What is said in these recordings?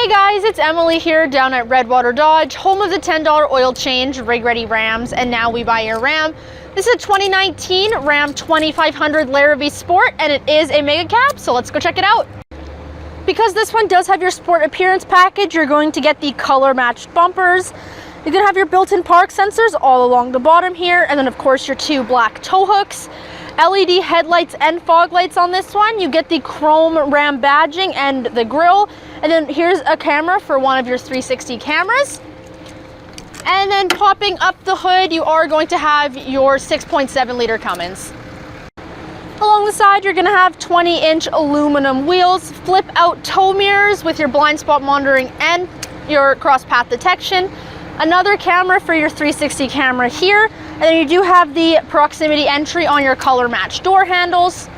Hey guys, it's Emily here down at Redwater Dodge, home of the $10 oil change, rig-ready Rams, and now we buy your Ram. This is a 2019 Ram 2500 Laramie Sport, and it is a mega cab, so let's go check it out. Because this one does have your sport appearance package, you're going to get the color-matched bumpers. You're going to have your built-in park sensors all along the bottom here, and then of course your two black tow hooks. LED headlights and fog lights on this one. You get the chrome Ram badging and the grille. And then here's a camera for one of your 360 cameras. And then popping up the hood, you are going to have your 6.7 liter Cummins. Along the side, you're going to have 20-inch aluminum wheels, flip out tow mirrors with your blind spot monitoring and your cross path detection. Another camera for your 360 camera here. And then you do have the proximity entry on your color match door handles.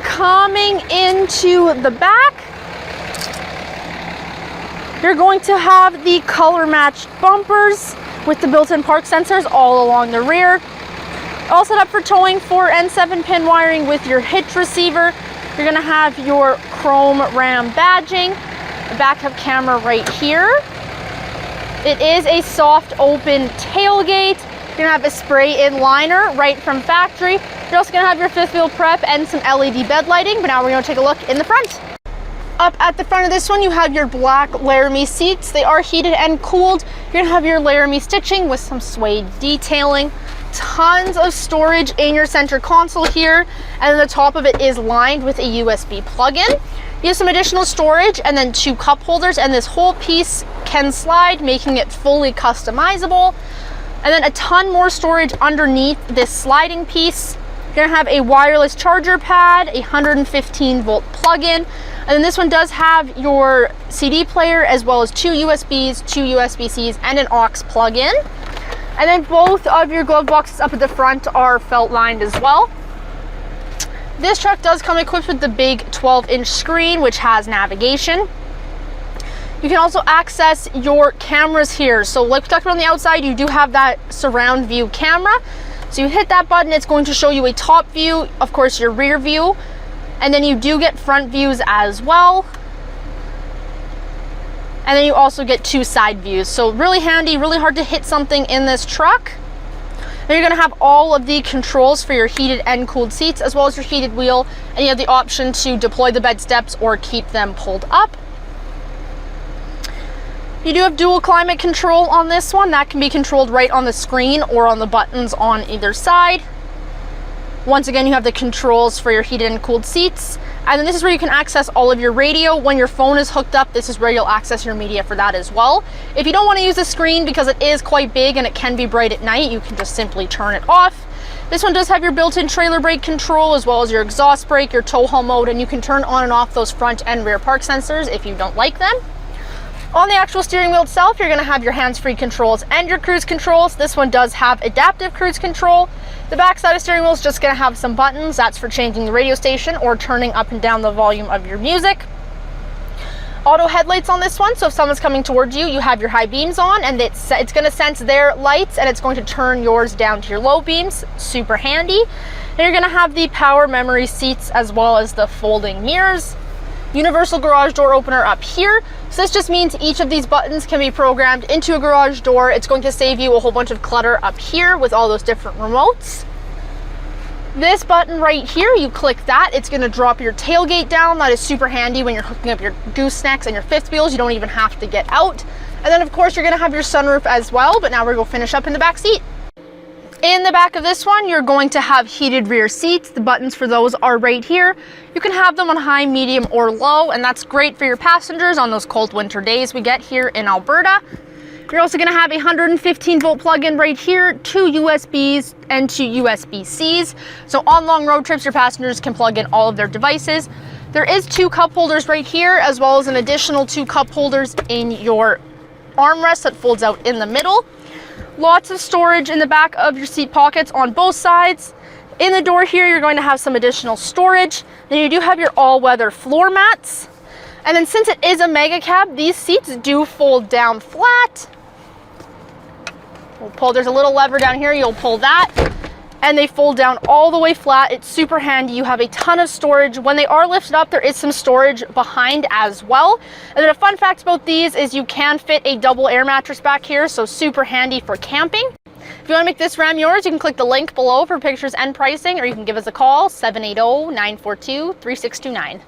Coming into the back, you're going to have the color matched bumpers with the built-in park sensors all along the rear. All set up for towing, 4 and 7 pin wiring with your hitch receiver. You're gonna have your chrome Ram badging, a backup camera right here. It is a soft open tailgate. You're gonna have a spray-in liner right from factory. You're also gonna have your fifth wheel prep and some LED bed lighting, but now we're gonna take a look in the front. Up at the front of this one, you have your black Laramie seats. They are heated and cooled. You're gonna have your Laramie stitching with some suede detailing. Tons of storage in your center console here, and then the top of it is lined with a USB plug-in. You have some additional storage and then 2 cup holders, and this whole piece can slide, making it fully customizable. And then a ton more storage underneath this sliding piece. You're gonna have a wireless charger pad, a 115 volt plug-in, and then this one does have your CD player as well as 2 USBs, 2 USB-Cs, and an aux plug-in. And then both of your glove boxes up at the front are felt lined as well. This truck does come equipped with the big 12-inch screen, which has navigation. You can also access your cameras here. So like we talked about on the outside, you do have that surround view camera. So you hit that button, it's going to show you a top view, of course your rear view, and then you do get front views as well. And then you also get 2 side views. So really handy, really hard to hit something in this truck. Then you're gonna have all of the controls for your heated and cooled seats, as well as your heated wheel, and you have the option to deploy the bed steps or keep them pulled up. You do have dual climate control on this one. That can be controlled right on the screen or on the buttons on either side. Once again, you have the controls for your heated and cooled seats. And then this is where you can access all of your radio. When your phone is hooked up, this is where you'll access your media for that as well. If you don't want to use the screen because it is quite big and it can be bright at night, you can just simply turn it off. This one does have your built-in trailer brake control as well as your exhaust brake, your tow haul mode, and you can turn on and off those front and rear park sensors if you don't like them. On the actual steering wheel itself, you're going to have your hands-free controls and your cruise controls. This one does have adaptive cruise control. The back side of the steering wheel is just going to have some buttons. That's for changing the radio station or turning up and down the volume of your music. Auto headlights on this one, so if someone's coming towards you, you have your high beams on, and it's going to sense their lights and it's going to turn yours down to your low beams. Super handy. Then you're going to have the power memory seats as well as the folding mirrors. Universal garage door opener up here. So this just means each of these buttons can be programmed into a garage door. It's going to save you a whole bunch of clutter up here with all those different remotes. This button right here, you click that, it's going to drop your tailgate down. That is super handy when you're hooking up your goosenecks and your fifth wheels. You don't even have to get out. And then of course you're going to have your sunroof as well, but now we're going to finish up in the back seat. In the back of this one, you're going to have heated rear seats. The buttons for those are right here. You can have them on high, medium, or low, and that's great for your passengers on those cold winter days we get here in Alberta. You're also going to have a 115 volt plug-in right here, 2 USBs and 2 USB-Cs. So on long road trips, your passengers can plug in all of their devices. There is 2 cup holders right here, as well as an additional 2 cup holders in your armrest that folds out in the middle. Lots of storage in the back of your seat pockets on both sides. In the door here, you're going to have some additional storage. Then you do have your all-weather floor mats. And then since it is a mega cab, these seats do fold down flat. We'll pull, there's a little lever down here, you'll pull that. and they fold down all the way flat. It's super handy. You have a ton of storage. When they are lifted up, there is some storage behind as well. And then a fun fact about these is you can fit a double air mattress back here, so super handy for camping. If you want to make this Ram yours, you can click the link below for pictures and pricing, or you can give us a call, 780-942-3629.